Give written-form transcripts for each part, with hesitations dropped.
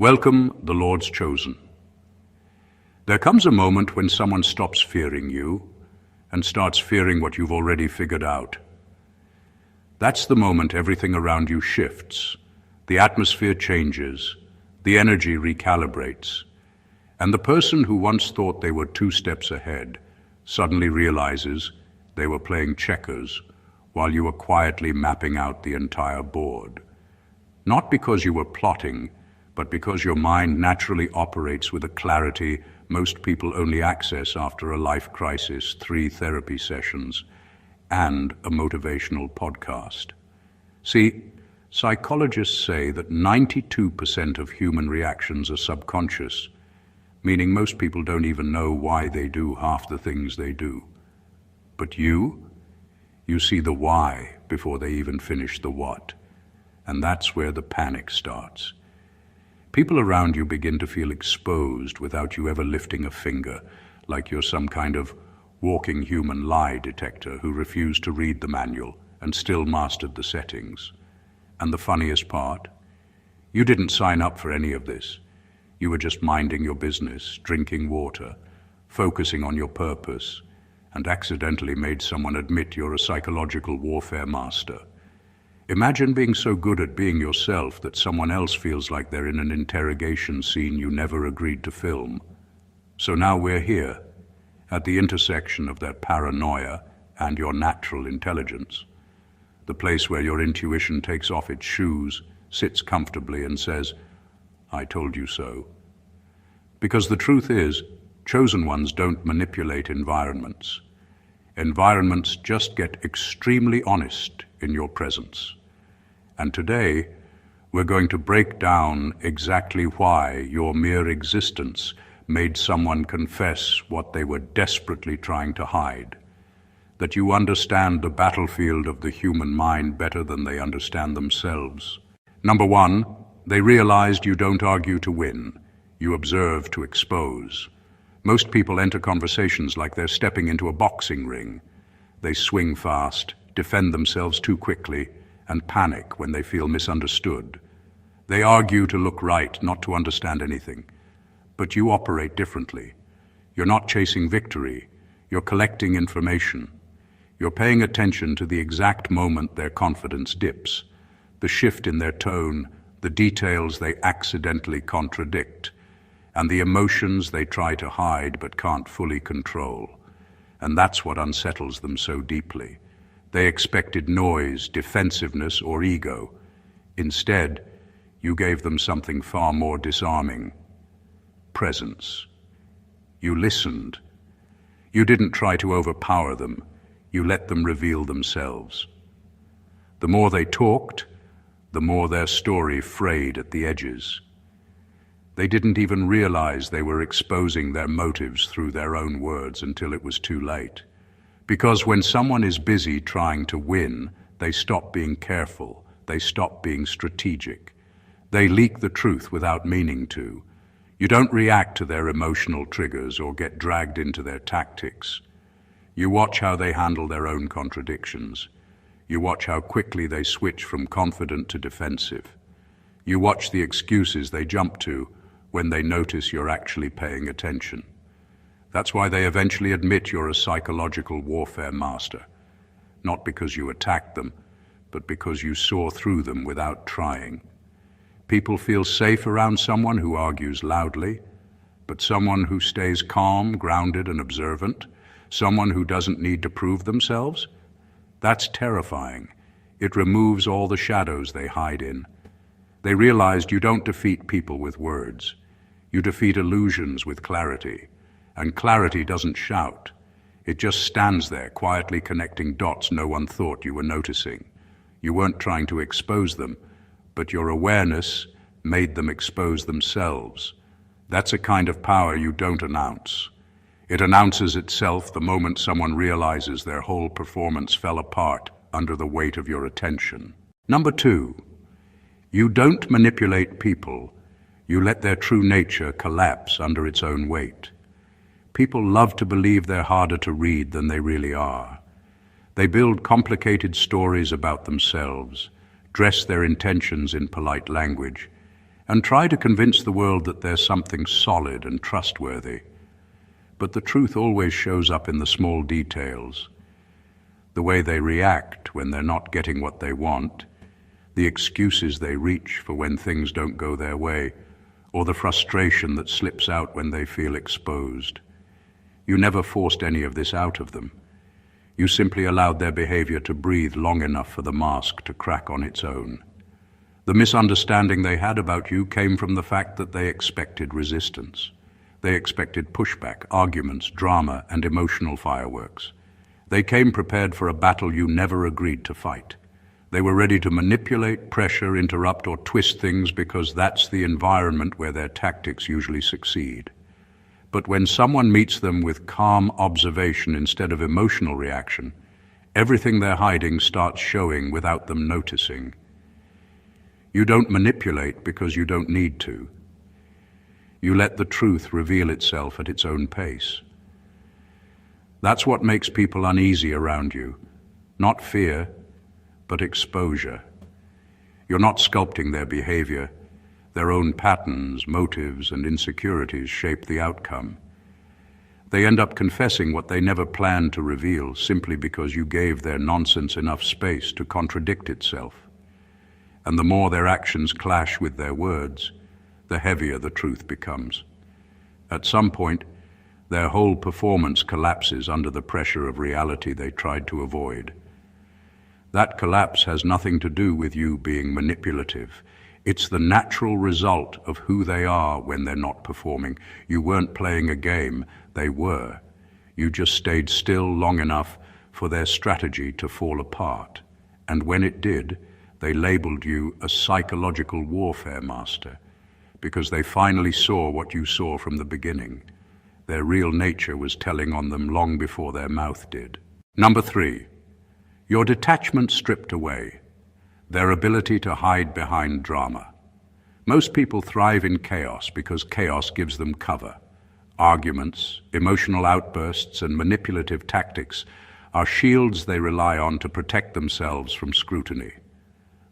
Welcome, the Lord's chosen. There comes a moment when someone stops fearing you and starts fearing what you've already figured out. That's the moment everything around you shifts, the atmosphere changes, the energy recalibrates, and the person who once thought they were 2 steps ahead suddenly realizes they were playing checkers while you were quietly mapping out the entire board. Not because you were plotting, but because your mind naturally operates with a clarity most people only access after a life crisis, 3 therapy sessions, and a motivational podcast. See, psychologists say that 92% of human reactions are subconscious, meaning most people don't even know why they do half the things they do. But you see the why before they even finish the what, and that's where the panic starts. People around you begin to feel exposed without you ever lifting a finger, like you're some kind of walking human lie detector who refused to read the manual and still mastered the settings. And the funniest part? You didn't sign up for any of this. You were just minding your business, drinking water, focusing on your purpose, and accidentally made someone admit you're a psychological warfare master. Imagine being so good at being yourself that someone else feels like they're in an interrogation scene you never agreed to film. So now we're here, at the intersection of their paranoia and your natural intelligence, the place where your intuition takes off its shoes, sits comfortably and says, "I told you so." Because the truth is, chosen ones don't manipulate environments. Environments just get extremely honest in your presence. And today, we're going to break down exactly why your mere existence made someone confess what they were desperately trying to hide. That you understand the battlefield of the human mind better than they understand themselves. Number 1, they realized you don't argue to win. You observe to expose. Most people enter conversations like they're stepping into a boxing ring. They swing fast, defend themselves too quickly, and panic when they feel misunderstood. They argue to look right, not to understand anything. But you operate differently. You're not chasing victory. You're collecting information. You're paying attention to the exact moment their confidence dips, the shift in their tone, the details they accidentally contradict, and the emotions they try to hide but can't fully control. And that's what unsettles them so deeply. They expected noise, defensiveness, or ego. Instead, you gave them something far more disarming: presence. You listened. You didn't try to overpower them. You let them reveal themselves. The more they talked, the more their story frayed at the edges. They didn't even realize they were exposing their motives through their own words until it was too late. Because when someone is busy trying to win, they stop being careful, they stop being strategic. They leak the truth without meaning to. You don't react to their emotional triggers or get dragged into their tactics. You watch how they handle their own contradictions. You watch how quickly they switch from confident to defensive. You watch the excuses they jump to when they notice you're actually paying attention. That's why they eventually admit you're a psychological warfare master. Not because you attacked them, but because you saw through them without trying. People feel safe around someone who argues loudly, but someone who stays calm, grounded, and observant, someone who doesn't need to prove themselves, that's terrifying. It removes all the shadows they hide in. They realized you don't defeat people with words. You defeat illusions with clarity. And clarity doesn't shout. It just stands there, quietly connecting dots no one thought you were noticing. You weren't trying to expose them, but your awareness made them expose themselves. That's a kind of power you don't announce. It announces itself the moment someone realizes their whole performance fell apart under the weight of your attention. Number 2, you don't manipulate people. You let their true nature collapse under its own weight. People love to believe they're harder to read than they really are. They build complicated stories about themselves, dress their intentions in polite language, and try to convince the world that they're something solid and trustworthy. But the truth always shows up in the small details. The way they react when they're not getting what they want, the excuses they reach for when things don't go their way, or the frustration that slips out when they feel exposed. You never forced any of this out of them. You simply allowed their behavior to breathe long enough for the mask to crack on its own. The misunderstanding they had about you came from the fact that they expected resistance. They expected pushback, arguments, drama, and emotional fireworks. They came prepared for a battle you never agreed to fight. They were ready to manipulate, pressure, interrupt, or twist things because that's the environment where their tactics usually succeed. But when someone meets them with calm observation instead of emotional reaction, everything they're hiding starts showing without them noticing. You don't manipulate because you don't need to. You let the truth reveal itself at its own pace. That's what makes people uneasy around you. Not fear, but exposure. You're not sculpting their behavior. Their own patterns, motives, and insecurities shape the outcome. They end up confessing what they never planned to reveal simply because you gave their nonsense enough space to contradict itself. And the more their actions clash with their words, the heavier the truth becomes. At some point, their whole performance collapses under the pressure of reality they tried to avoid. That collapse has nothing to do with you being manipulative. It's the natural result of who they are when they're not performing. You weren't playing a game, they were. You just stayed still long enough for their strategy to fall apart. And when it did, they labeled you a psychological warfare master, because they finally saw what you saw from the beginning. Their real nature was telling on them long before their mouth did. Number 3, your detachment stripped away, their ability to hide behind drama. Most people thrive in chaos because chaos gives them cover. Arguments, emotional outbursts, and manipulative tactics are shields they rely on to protect themselves from scrutiny.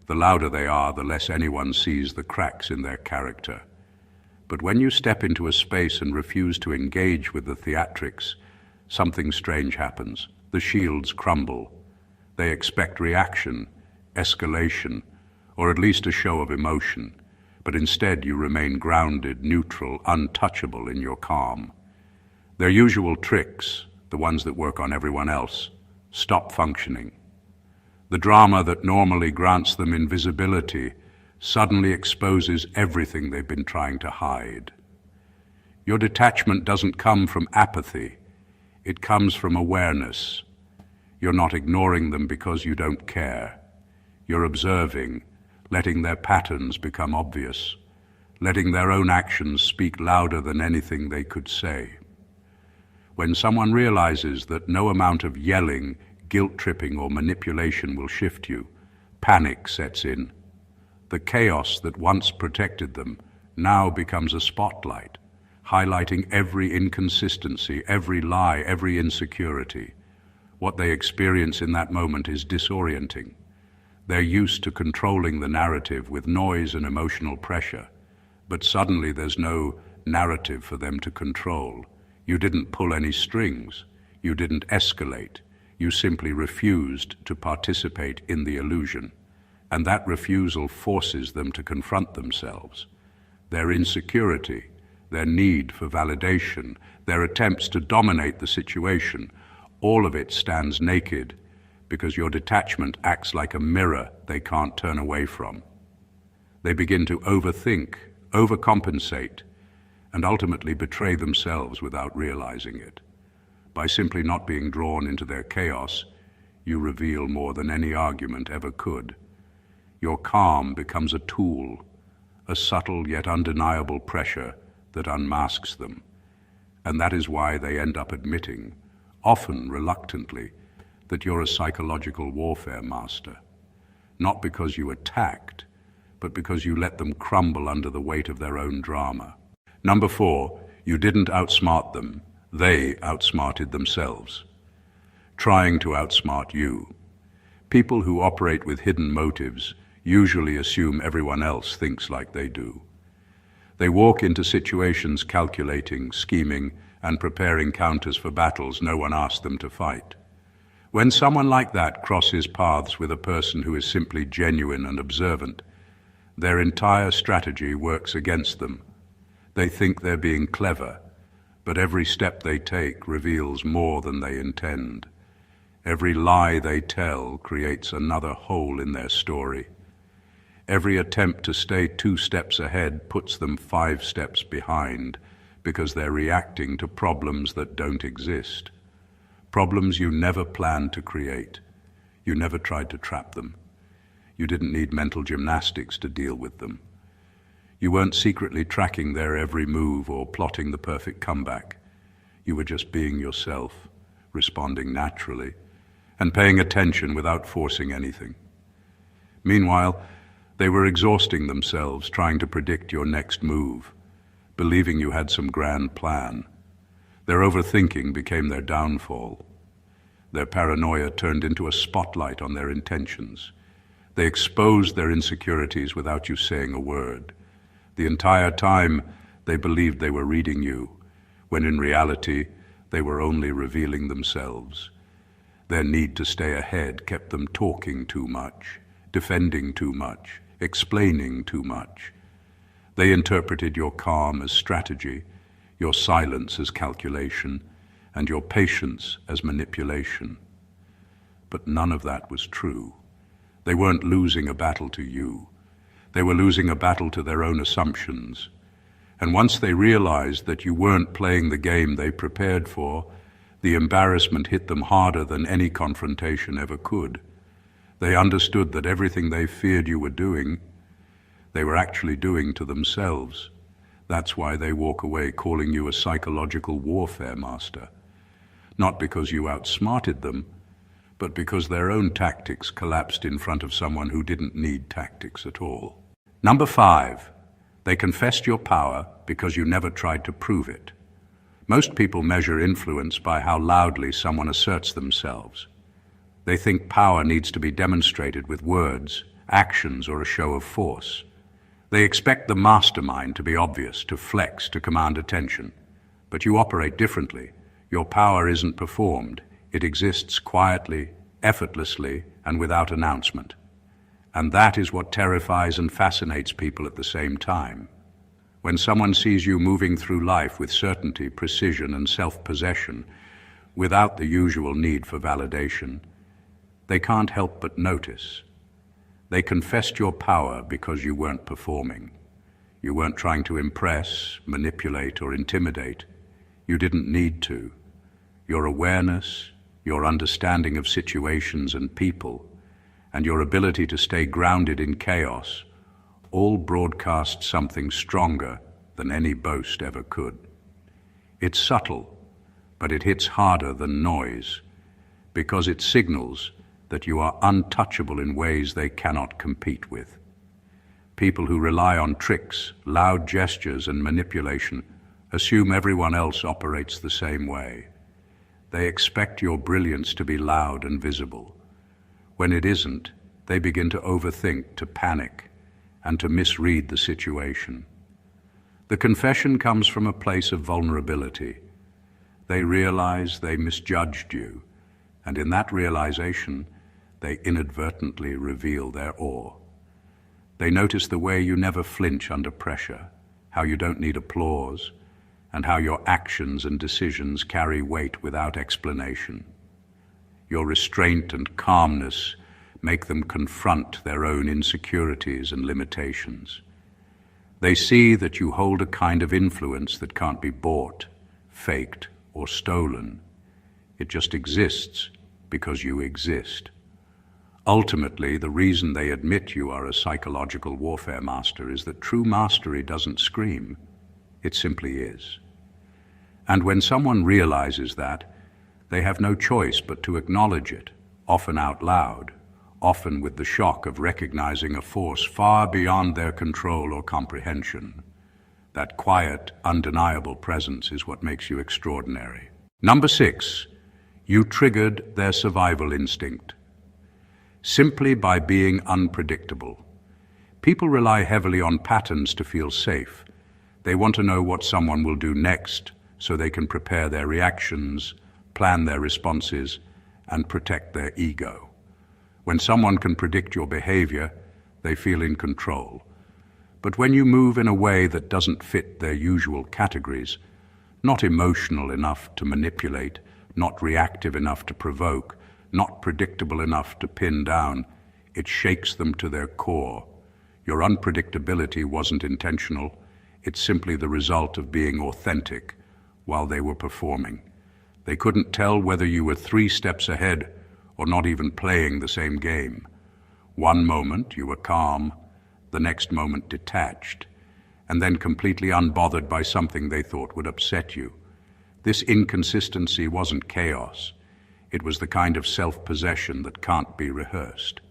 The louder they are, the less anyone sees the cracks in their character. But when you step into a space and refuse to engage with the theatrics, something strange happens. The shields crumble. They expect reaction, escalation, or at least a show of emotion, but instead you remain grounded, neutral, untouchable in your calm. Their usual tricks, the ones that work on everyone else, stop functioning. The drama that normally grants them invisibility suddenly exposes everything they've been trying to hide. Your detachment doesn't come from apathy. It comes from awareness. You're not ignoring them because you don't care. You're observing, letting their patterns become obvious, letting their own actions speak louder than anything they could say. When someone realizes that no amount of yelling, guilt-tripping, or manipulation will shift you, panic sets in. The chaos that once protected them now becomes a spotlight, highlighting every inconsistency, every lie, every insecurity. What they experience in that moment is disorienting. They're used to controlling the narrative with noise and emotional pressure, but suddenly there's no narrative for them to control. You didn't pull any strings. You didn't escalate. You simply refused to participate in the illusion. And that refusal forces them to confront themselves. Their insecurity, their need for validation, their attempts to dominate the situation, all of it stands naked because your detachment acts like a mirror they can't turn away from. They begin to overthink, overcompensate, and ultimately betray themselves without realizing it. By simply not being drawn into their chaos, you reveal more than any argument ever could. Your calm becomes a tool, a subtle yet undeniable pressure that unmasks them. And that is why they end up admitting, often reluctantly, that you're a psychological warfare master. Not because you attacked, but because you let them crumble under the weight of their own drama. Number 4, you didn't outsmart them. They outsmarted themselves, trying to outsmart you. People who operate with hidden motives usually assume everyone else thinks like they do. They walk into situations calculating, scheming, and preparing counters for battles no one asked them to fight. When someone like that crosses paths with a person who is simply genuine and observant, their entire strategy works against them. They think they're being clever, but every step they take reveals more than they intend. Every lie they tell creates another hole in their story. Every attempt to stay 2 steps ahead puts them 5 steps behind, because they're reacting to problems that don't exist. Problems you never planned to create. You never tried to trap them. You didn't need mental gymnastics to deal with them. You weren't secretly tracking their every move or plotting the perfect comeback. You were just being yourself, responding naturally, and paying attention without forcing anything. Meanwhile, they were exhausting themselves trying to predict your next move, believing you had some grand plan. Their overthinking became their downfall. Their paranoia turned into a spotlight on their intentions. They exposed their insecurities without you saying a word. The entire time, they believed they were reading you, when in reality, they were only revealing themselves. Their need to stay ahead kept them talking too much, defending too much, explaining too much. They interpreted your calm as strategy, your silence as calculation, and your patience as manipulation. But none of that was true. They weren't losing a battle to you. They were losing a battle to their own assumptions. And once they realized that you weren't playing the game they prepared for, the embarrassment hit them harder than any confrontation ever could. They understood that everything they feared you were doing, they were actually doing to themselves. That's why they walk away calling you a psychological warfare master. Not because you outsmarted them, but because their own tactics collapsed in front of someone who didn't need tactics at all. Number 5, they confessed your power because you never tried to prove it. Most people measure influence by how loudly someone asserts themselves. They think power needs to be demonstrated with words, actions, or a show of force. They expect the mastermind to be obvious, to flex, to command attention. But you operate differently. Your power isn't performed. It exists quietly, effortlessly, and without announcement. And that is what terrifies and fascinates people at the same time. When someone sees you moving through life with certainty, precision, and self-possession, without the usual need for validation, they can't help but notice. They confessed your power because you weren't performing. You weren't trying to impress, manipulate, or intimidate. You didn't need to. Your awareness, your understanding of situations and people, and your ability to stay grounded in chaos all broadcast something stronger than any boast ever could. It's subtle, but it hits harder than noise, because it signals that you are untouchable in ways they cannot compete with. People who rely on tricks, loud gestures, and manipulation assume everyone else operates the same way. They expect your brilliance to be loud and visible. When it isn't, they begin to overthink, to panic, and to misread the situation. The confession comes from a place of vulnerability. They realize they misjudged you, and in that realization, they inadvertently reveal their awe. They notice the way you never flinch under pressure, how you don't need applause, and how your actions and decisions carry weight without explanation. Your restraint and calmness make them confront their own insecurities and limitations. They see that you hold a kind of influence that can't be bought, faked, or stolen. It just exists because you exist. Ultimately, the reason they admit you are a psychological warfare master is that true mastery doesn't scream. It simply is. And when someone realizes that, they have no choice but to acknowledge it, often out loud, often with the shock of recognizing a force far beyond their control or comprehension. That quiet, undeniable presence is what makes you extraordinary. Number 6, you triggered their survival instinct. Simply by being unpredictable. People rely heavily on patterns to feel safe, They want to know what someone will do next so they can prepare their reactions, plan their responses, and protect their ego. When someone can predict your behavior, they feel in control. But when you move in a way that doesn't fit their usual categories, not emotional enough to manipulate, not reactive enough to provoke, not predictable enough to pin down, it shakes them to their core. Your unpredictability wasn't intentional. It's simply the result of being authentic while they were performing. They couldn't tell whether you were 3 steps ahead or not even playing the same game. One moment you were calm, the next moment detached, and then completely unbothered by something they thought would upset you. This inconsistency wasn't chaos. It was the kind of self-possession that can't be rehearsed.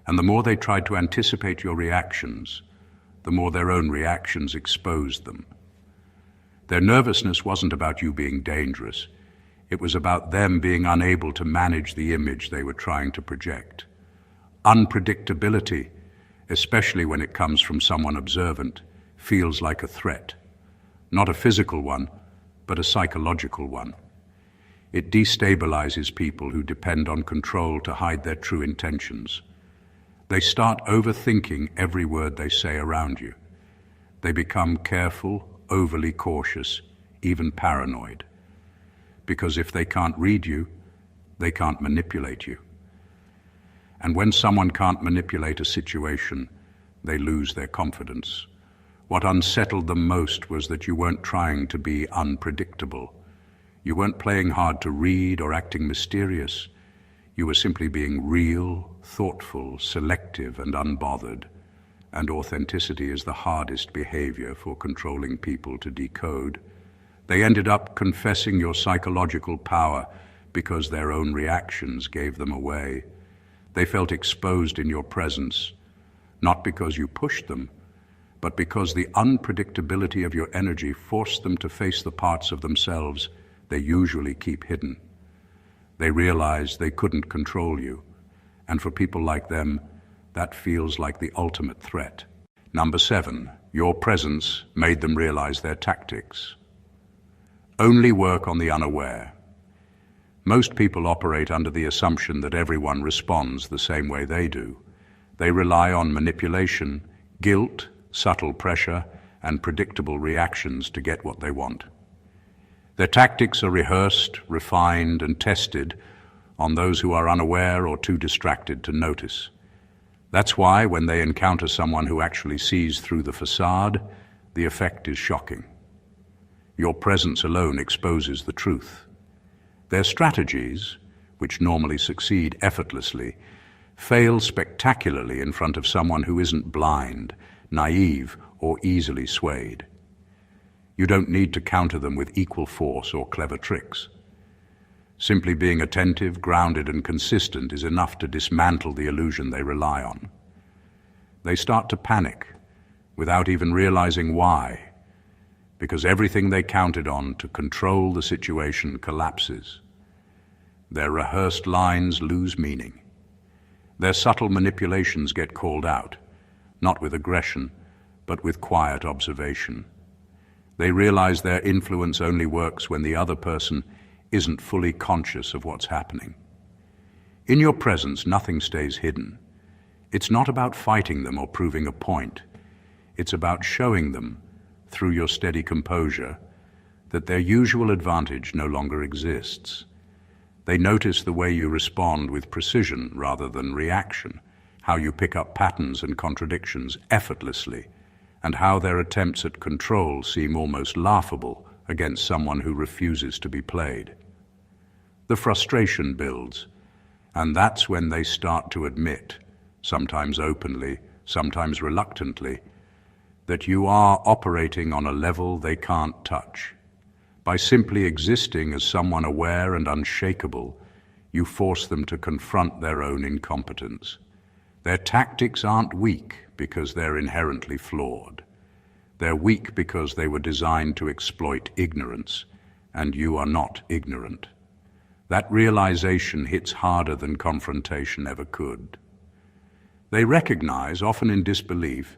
And the more they tried to anticipate your reactions, the more their own reactions exposed them. Their nervousness wasn't about you being dangerous. It was about them being unable to manage the image they were trying to project. Unpredictability, especially when it comes from someone observant, feels like a threat. Not a physical one, but a psychological one. It destabilizes people who depend on control to hide their true intentions. They start overthinking every word they say around you. They become careful, overly cautious, even paranoid. Because if they can't read you, they can't manipulate you. And when someone can't manipulate a situation, they lose their confidence. What unsettled them most was that you weren't trying to be unpredictable. You weren't playing hard to read or acting mysterious. You were simply being real, thoughtful, selective, and unbothered. And authenticity is the hardest behavior for controlling people to decode. They ended up confessing your psychological power because their own reactions gave them away. They felt exposed in your presence, not because you pushed them, but because the unpredictability of your energy forced them to face the parts of themselves they usually keep hidden. They realized they couldn't control you, and for people like them, that feels like the ultimate threat. Number 7, your presence made them realize their tactics. Only work on the unaware. Most people operate under the assumption that everyone responds the same way they do. They rely on manipulation, guilt, subtle pressure, and predictable reactions to get what they want. Their tactics are rehearsed, refined, and tested on those who are unaware or too distracted to notice. That's why when they encounter someone who actually sees through the facade, the effect is shocking. Your presence alone exposes the truth. Their strategies, which normally succeed effortlessly, fail spectacularly in front of someone who isn't blind, naive, or easily swayed. You don't need to counter them with equal force or clever tricks. Simply being attentive, grounded, and consistent is enough to dismantle the illusion they rely on. They start to panic without even realizing why, because everything they counted on to control the situation collapses. Their rehearsed lines lose meaning. Their subtle manipulations get called out, not with aggression, but with quiet observation. They realize their influence only works when the other person isn't fully conscious of what's happening. In your presence, nothing stays hidden. It's not about fighting them or proving a point. It's about showing them, through your steady composure, that their usual advantage no longer exists. They notice the way you respond with precision rather than reaction, how you pick up patterns and contradictions effortlessly, and how their attempts at control seem almost laughable against someone who refuses to be played. The frustration builds, and that's when they start to admit, sometimes openly, sometimes reluctantly, that you are operating on a level they can't touch. By simply existing as someone aware and unshakable, you force them to confront their own incompetence. Their tactics aren't weak because they're inherently flawed. They're weak because they were designed to exploit ignorance, and you are not ignorant. That realization hits harder than confrontation ever could. They recognize, often in disbelief,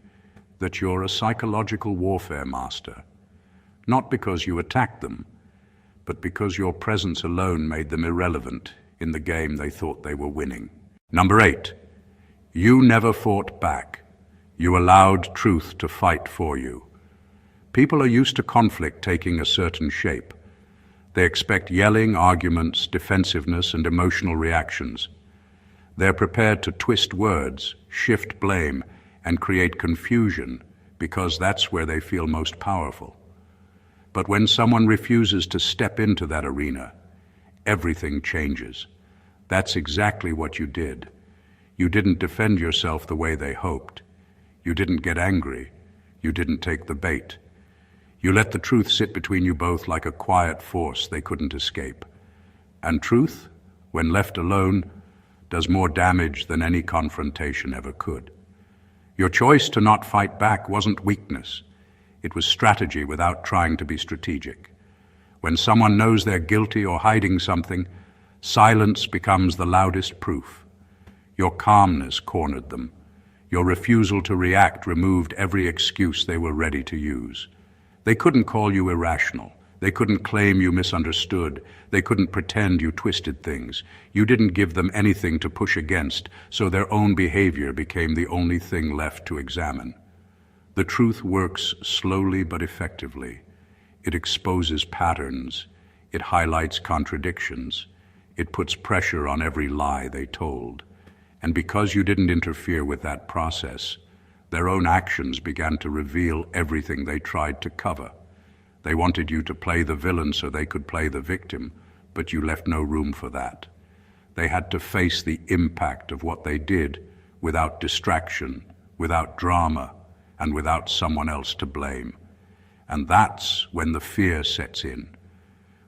that you're a psychological warfare master, not because you attacked them, but because your presence alone made them irrelevant in the game they thought they were winning. Number 8, you never fought back. You allowed truth to fight for you. People are used to conflict taking a certain shape. They expect yelling, arguments, defensiveness, and emotional reactions. They're prepared to twist words, shift blame, and create confusion because that's where they feel most powerful. But when someone refuses to step into that arena, everything changes. That's exactly what you did. You didn't defend yourself the way they hoped. You didn't get angry. You didn't take the bait. You let the truth sit between you both like a quiet force they couldn't escape. And truth, when left alone, does more damage than any confrontation ever could. Your choice to not fight back wasn't weakness. It was strategy without trying to be strategic. When someone knows they're guilty or hiding something, silence becomes the loudest proof. Your calmness cornered them. Your refusal to react removed every excuse they were ready to use. They couldn't call you irrational. They couldn't claim you misunderstood. They couldn't pretend you twisted things. You didn't give them anything to push against, so their own behavior became the only thing left to examine. The truth works slowly but effectively. It exposes patterns. It highlights contradictions. It puts pressure on every lie they told. And because you didn't interfere with that process, their own actions began to reveal everything they tried to cover. They wanted you to play the villain so they could play the victim, but you left no room for that. They had to face the impact of what they did without distraction, without drama, and without someone else to blame. And that's when the fear sets in,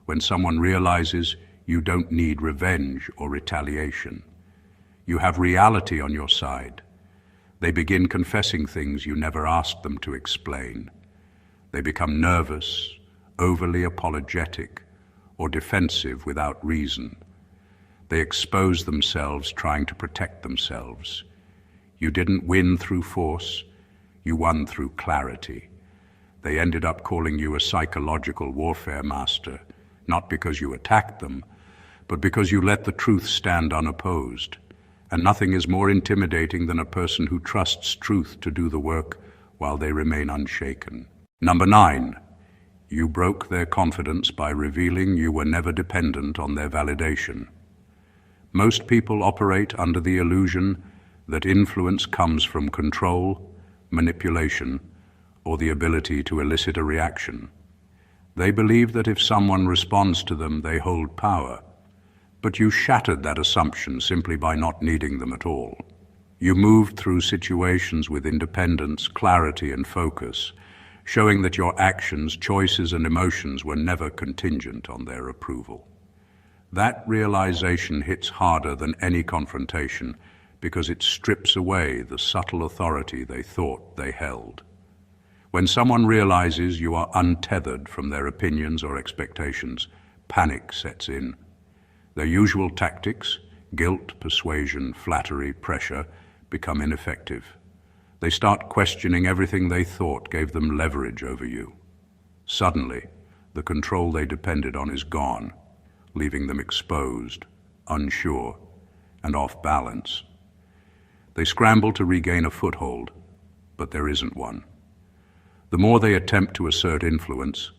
when someone realizes you don't need revenge or retaliation. You have reality on your side. They begin confessing things you never asked them to explain. They become nervous, overly apologetic, or defensive without reason. They expose themselves trying to protect themselves. You didn't win through force, you won through clarity. They ended up calling you a psychological warfare master, not because you attacked them, but because you let the truth stand unopposed. And nothing is more intimidating than a person who trusts truth to do the work while they remain unshaken. Number 9, you broke their confidence by revealing you were never dependent on their validation. Most people operate under the illusion that influence comes from control, manipulation, or the ability to elicit a reaction. They believe that if someone responds to them, they hold power. But you shattered that assumption simply by not needing them at all. You moved through situations with independence, clarity, and focus, showing that your actions, choices, and emotions were never contingent on their approval. That realization hits harder than any confrontation because it strips away the subtle authority they thought they held. When someone realizes you are untethered from their opinions or expectations, panic sets in. Their usual tactics, guilt, persuasion, flattery, pressure, become ineffective. They start questioning everything they thought gave them leverage over you. Suddenly, the control they depended on is gone, leaving them exposed, unsure, and off balance. They scramble to regain a foothold, but there isn't one. The more they attempt to assert influence,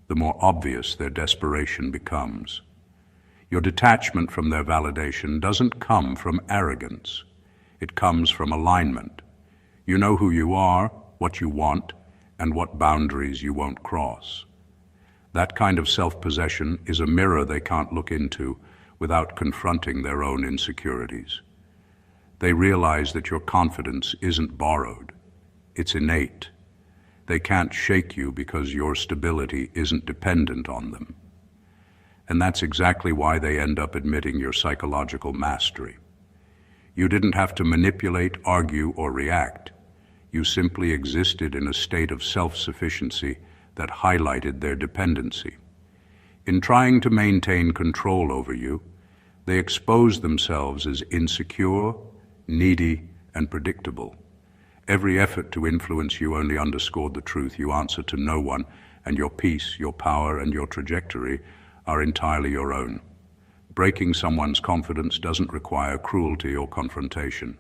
the more obvious their desperation becomes. Your detachment from their validation doesn't come from arrogance. It comes from alignment. You know who you are, what you want, and what boundaries you won't cross. That kind of self-possession is a mirror they can't look into without confronting their own insecurities. They realize that your confidence isn't borrowed. It's innate. They can't shake you because your stability isn't dependent on them. And that's exactly why they end up admitting your psychological mastery. You didn't have to manipulate, argue, or react. You simply existed in a state of self-sufficiency that highlighted their dependency. In trying to maintain control over you, they exposed themselves as insecure, needy, and predictable. Every effort to influence you only underscored the truth. You answer to no one, and your peace, your power, and your trajectory are entirely your own. Breaking someone's confidence doesn't require cruelty or confrontation.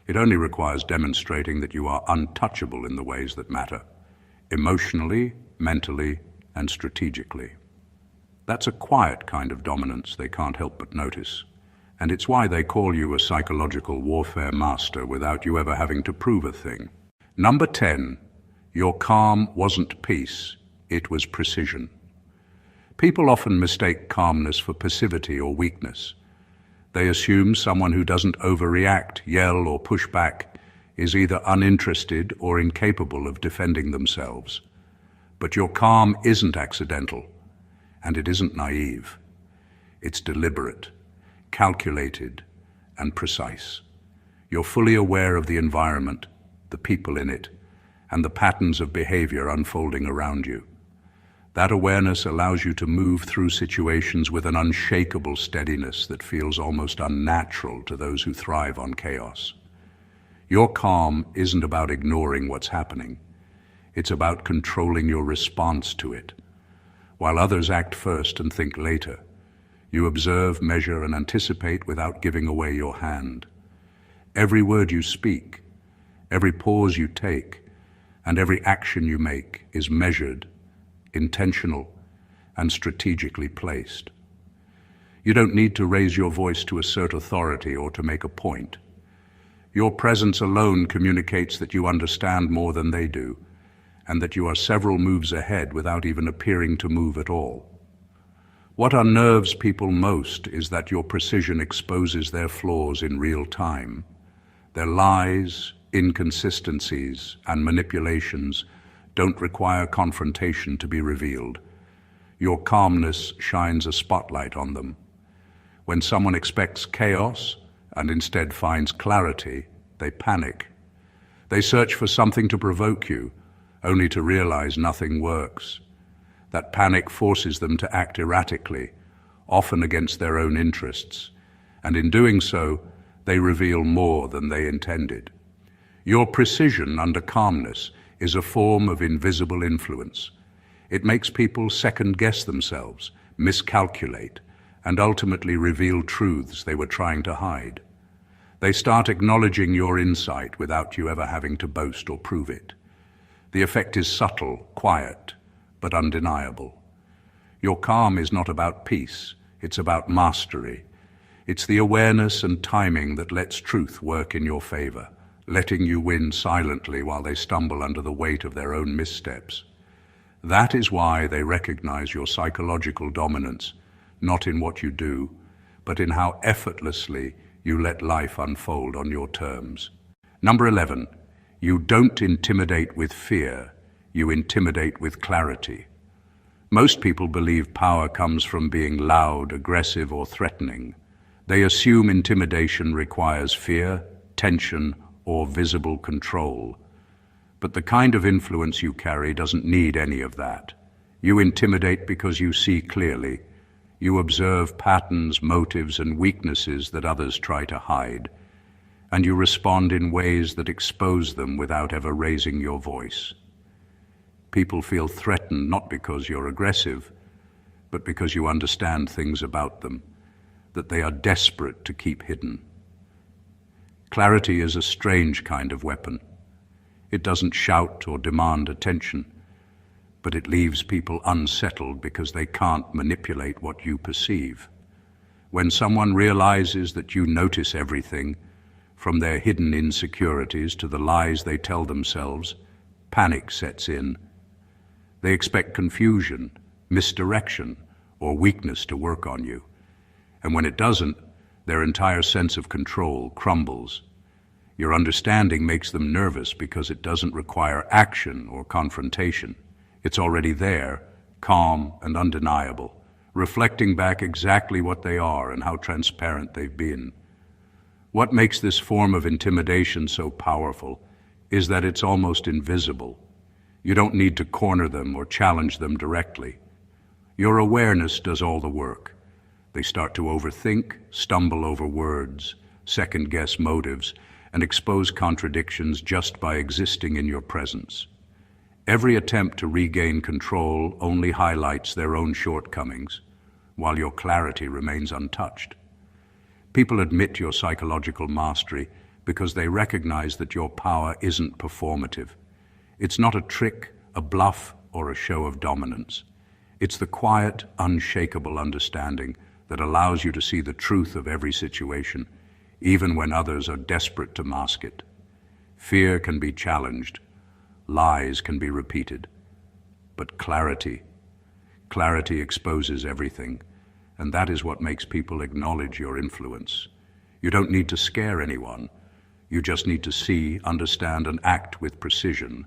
It only requires demonstrating that you are untouchable in the ways that matter, emotionally, mentally, and strategically. That's a quiet kind of dominance they can't help but notice, and it's why they call you a psychological warfare master without you ever having to prove a thing. Number 10, your calm wasn't peace, it was precision. People often mistake calmness for passivity or weakness. They assume someone who doesn't overreact, yell, or push back is either uninterested or incapable of defending themselves. But your calm isn't accidental, and it isn't naive. It's deliberate, calculated, and precise. You're fully aware of the environment, the people in it, and the patterns of behavior unfolding around you. That awareness allows you to move through situations with an unshakable steadiness that feels almost unnatural to those who thrive on chaos. Your calm isn't about ignoring what's happening. It's about controlling your response to it. While others act first and think later, you observe, measure, and anticipate without giving away your hand. Every word you speak, every pause you take, and every action you make is measured, intentional, and strategically placed. You don't need to raise your voice to assert authority or to make a point. Your presence alone communicates that you understand more than they do, and that you are several moves ahead without even appearing to move at all. What unnerves people most is that your precision exposes their flaws in real time. Their lies, inconsistencies, and manipulations don't require confrontation to be revealed. Your calmness shines a spotlight on them. When someone expects chaos and instead finds clarity, they panic. They search for something to provoke you, only to realize nothing works. That panic forces them to act erratically, often against their own interests, and in doing so, they reveal more than they intended. Your precision under calmness is a form of invisible influence. It makes people second-guess themselves, miscalculate, and ultimately reveal truths they were trying to hide. They start acknowledging your insight without you ever having to boast or prove it. The effect is subtle, quiet, but undeniable. Your calm is not about peace, it's about mastery. It's the awareness and timing that lets truth work in your favor, letting you win silently while they stumble under the weight of their own missteps. That is why they recognize your psychological dominance, not in what you do, but in how effortlessly you let life unfold on your terms. Number 11, you don't intimidate with fear, you intimidate with clarity. Most people believe power comes from being loud, aggressive, or threatening. They assume intimidation requires fear, tension, or visible control. But the kind of influence you carry doesn't need any of that. You intimidate because you see clearly. You observe patterns, motives, and weaknesses that others try to hide. And you respond in ways that expose them without ever raising your voice. People feel threatened not because you're aggressive, but because you understand things about them, that they are desperate to keep hidden. Clarity is a strange kind of weapon. It doesn't shout or demand attention, but it leaves people unsettled because they can't manipulate what you perceive. When someone realizes that you notice everything, from their hidden insecurities to the lies they tell themselves, panic sets in. They expect confusion, misdirection, or weakness to work on you. And when it doesn't, their entire sense of control crumbles. Your understanding makes them nervous because it doesn't require action or confrontation. It's already there, calm and undeniable, reflecting back exactly what they are and how transparent they've been. What makes this form of intimidation so powerful is that it's almost invisible. You don't need to corner them or challenge them directly. Your awareness does all the work. They start to overthink, stumble over words, second-guess motives, and expose contradictions just by existing in your presence. Every attempt to regain control only highlights their own shortcomings, while your clarity remains untouched. People admit your psychological mastery because they recognize that your power isn't performative. It's not a trick, a bluff, or a show of dominance. It's the quiet, unshakable understanding that allows you to see the truth of every situation, even when others are desperate to mask it. Fear can be challenged, lies can be repeated, but clarity exposes everything, and that is what makes people acknowledge your influence. You don't need to scare anyone. You just need to see, understand, and act with precision,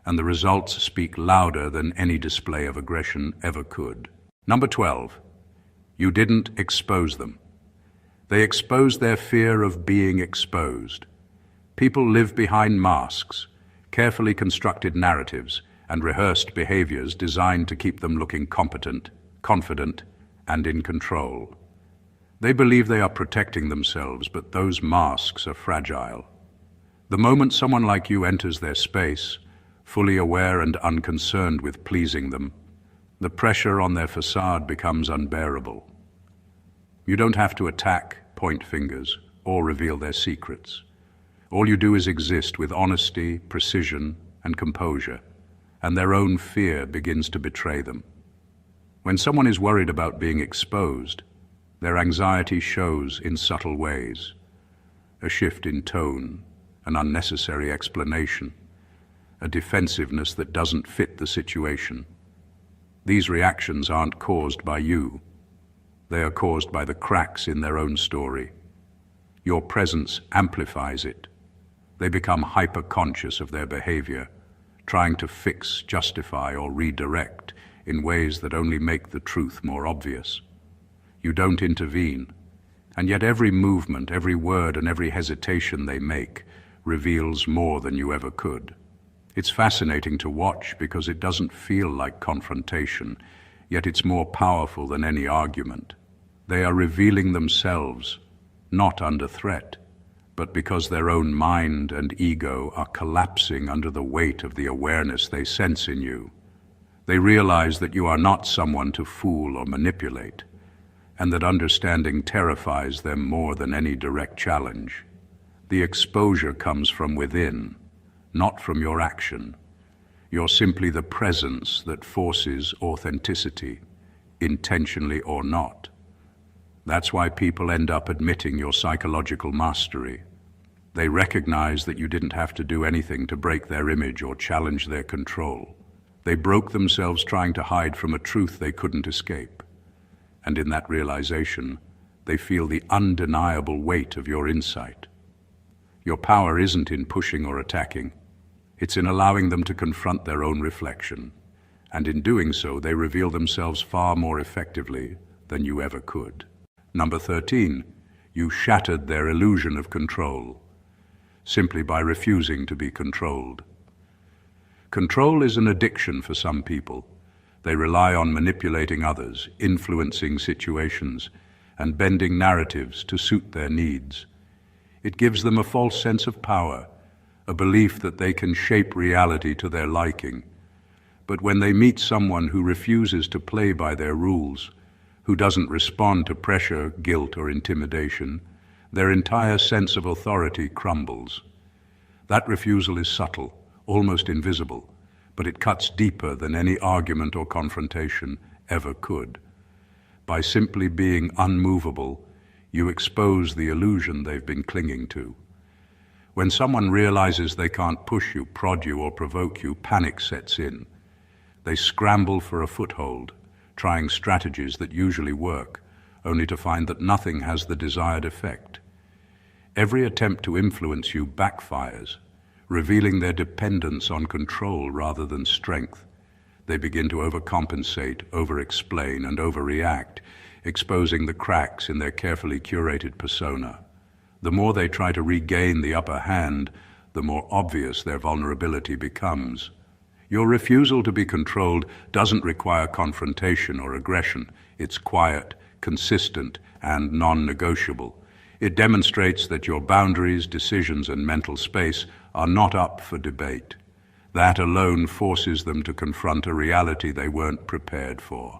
and the results speak louder than any display of aggression ever could. Number 12, you didn't expose them. They exposed their fear of being exposed. People live behind masks, carefully constructed narratives, and rehearsed behaviors designed to keep them looking competent, confident, and in control. They believe they are protecting themselves, but those masks are fragile. The moment someone like you enters their space, fully aware and unconcerned with pleasing them, the pressure on their facade becomes unbearable. You don't have to attack, point fingers, or reveal their secrets. All you do is exist with honesty, precision, and composure, and their own fear begins to betray them. When someone is worried about being exposed, their anxiety shows in subtle ways: a shift in tone, an unnecessary explanation, a defensiveness that doesn't fit the situation. These reactions aren't caused by you. They are caused by the cracks in their own story. Your presence amplifies it. They become hyper-conscious of their behavior, trying to fix, justify, or redirect in ways that only make the truth more obvious. You don't intervene, and yet every movement, every word, and every hesitation they make reveals more than you ever could. It's fascinating to watch because it doesn't feel like confrontation, yet it's more powerful than any argument. They are revealing themselves, not under threat, but because their own mind and ego are collapsing under the weight of the awareness they sense in you. They realize that you are not someone to fool or manipulate, and that understanding terrifies them more than any direct challenge. The exposure comes from within, not from your action. You're simply the presence that forces authenticity, intentionally or not. That's why people end up admitting your psychological mastery. They recognize that you didn't have to do anything to break their image or challenge their control. They broke themselves trying to hide from a truth they couldn't escape. And in that realization, they feel the undeniable weight of your insight. Your power isn't in pushing or attacking. It's in allowing them to confront their own reflection. And in doing so, they reveal themselves far more effectively than you ever could. Number 13, you shattered their illusion of control, simply by refusing to be controlled. Control is an addiction for some people. They rely on manipulating others, influencing situations, and bending narratives to suit their needs. It gives them a false sense of power, a belief that they can shape reality to their liking. But when they meet someone who refuses to play by their rules, who doesn't respond to pressure, guilt, or intimidation, their entire sense of authority crumbles. That refusal is subtle, almost invisible, but it cuts deeper than any argument or confrontation ever could. By simply being unmovable, you expose the illusion they've been clinging to. When someone realizes they can't push you, prod you, or provoke you, panic sets in. They scramble for a foothold, trying strategies that usually work, only to find that nothing has the desired effect. Every attempt to influence you backfires, revealing their dependence on control rather than strength. They begin to overcompensate, over-explain, and overreact, exposing the cracks in their carefully curated persona. The more they try to regain the upper hand, the more obvious their vulnerability becomes. Your refusal to be controlled doesn't require confrontation or aggression. It's quiet, consistent, and non-negotiable. It demonstrates that your boundaries, decisions, and mental space are not up for debate. That alone forces them to confront a reality they weren't prepared for.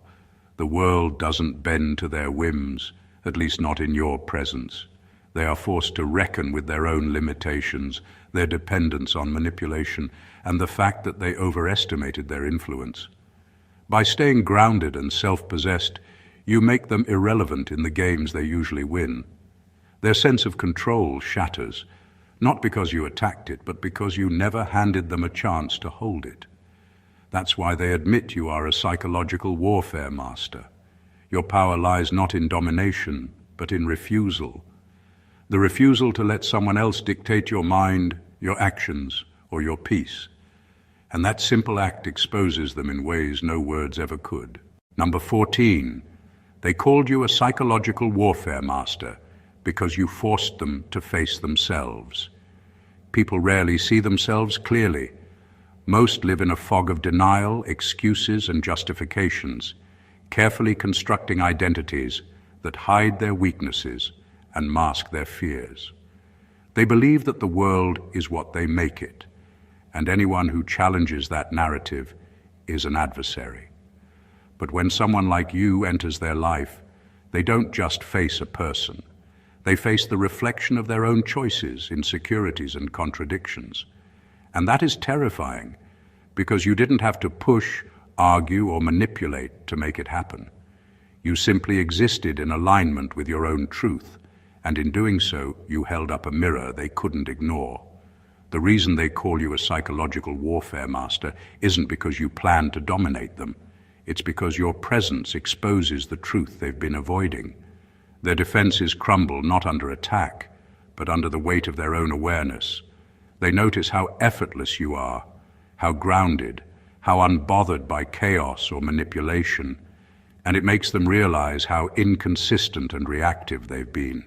The world doesn't bend to their whims, at least not in your presence. They are forced to reckon with their own limitations, their dependence on manipulation, and the fact that they overestimated their influence. By staying grounded and self-possessed, you make them irrelevant in the games they usually win. Their sense of control shatters, not because you attacked it, but because you never handed them a chance to hold it. That's why they admit you are a psychological warfare master. Your power lies not in domination, but in refusal. The refusal to let someone else dictate your mind, your actions, or your peace. And that simple act exposes them in ways no words ever could. Number 14, they called you a psychological warfare master because you forced them to face themselves. People rarely see themselves clearly. Most live in a fog of denial, excuses, and justifications, carefully constructing identities that hide their weaknesses and mask their fears. They believe that the world is what they make it, and anyone who challenges that narrative is an adversary. But when someone like you enters their life, they don't just face a person. They face the reflection of their own choices, insecurities, and contradictions. And that is terrifying, because you didn't have to push, argue, or manipulate to make it happen. You simply existed in alignment with your own truth, and in doing so, you held up a mirror they couldn't ignore. The reason they call you a psychological warfare master isn't because you plan to dominate them. It's because your presence exposes the truth they've been avoiding. Their defenses crumble not under attack, but under the weight of their own awareness. They notice how effortless you are, how grounded, how unbothered by chaos or manipulation, and it makes them realize how inconsistent and reactive they've been.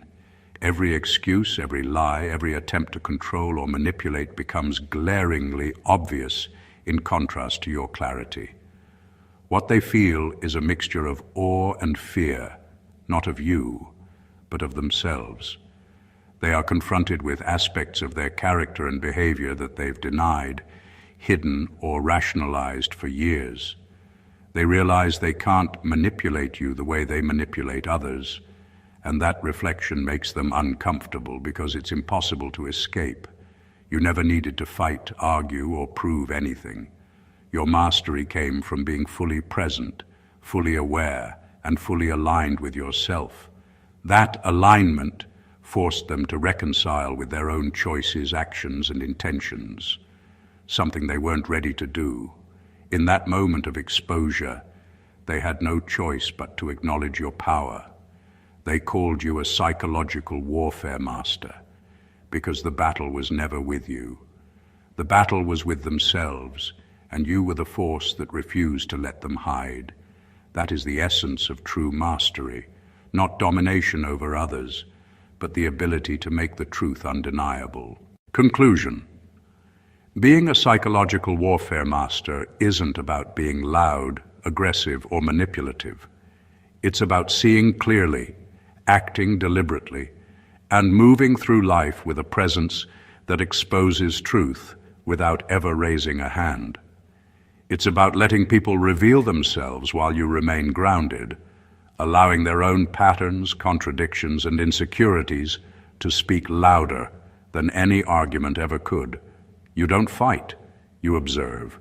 Every excuse, every lie, every attempt to control or manipulate becomes glaringly obvious in contrast to your clarity. What they feel is a mixture of awe and fear, not of you, but of themselves. They are confronted with aspects of their character and behavior that they've denied, hidden, or rationalized for years. They realize they can't manipulate you the way they manipulate others, and that reflection makes them uncomfortable because it's impossible to escape. You never needed to fight, argue, or prove anything. Your mastery came from being fully present, fully aware, and fully aligned with yourself. That alignment forced them to reconcile with their own choices, actions, and intentions, something they weren't ready to do. In that moment of exposure, they had no choice but to acknowledge your power. They called you a psychological warfare master because the battle was never with you. The battle was with themselves, and you were the force that refused to let them hide. That is the essence of true mastery, not domination over others, but the ability to make the truth undeniable. Conclusion. Being a psychological warfare master isn't about being loud, aggressive, or manipulative. It's about seeing clearly, acting deliberately, and moving through life with a presence that exposes truth without ever raising a hand. It's about letting people reveal themselves while you remain grounded, allowing their own patterns, contradictions, and insecurities to speak louder than any argument ever could. You don't fight, you observe.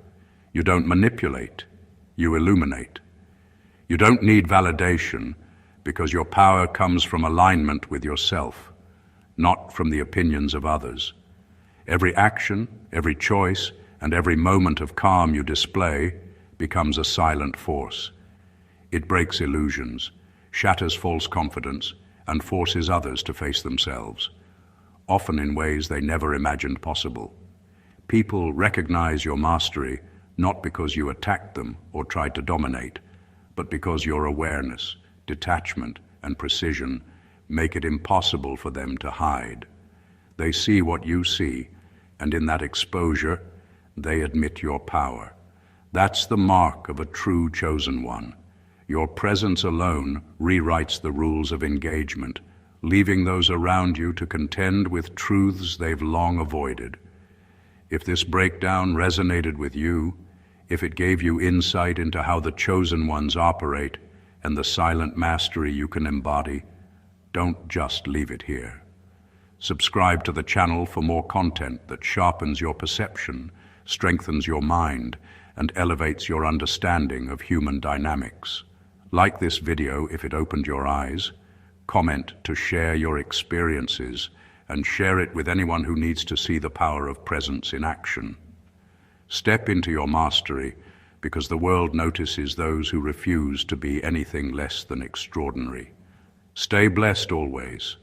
You don't manipulate, you illuminate. You don't need validation because your power comes from alignment with yourself, not from the opinions of others. Every action, every choice, and every moment of calm you display becomes a silent force. It breaks illusions, shatters false confidence, and forces others to face themselves, often in ways they never imagined possible. People recognize your mastery not because you attacked them or tried to dominate, but because your awareness, detachment, and precision make it impossible for them to hide. They see what you see, and in that exposure, they admit your power. That's the mark of a true chosen one. Your presence alone rewrites the rules of engagement, leaving those around you to contend with truths they've long avoided. If this breakdown resonated with you, if it gave you insight into how the chosen ones operate and the silent mastery you can embody, don't just leave it here. Subscribe to the channel for more content that sharpens your perception, strengthens your mind, and elevates your understanding of human dynamics. Like this video if it opened your eyes, comment to share your experiences, and share it with anyone who needs to see the power of presence in action. Step into your mastery, because the world notices those who refuse to be anything less than extraordinary. Stay blessed always.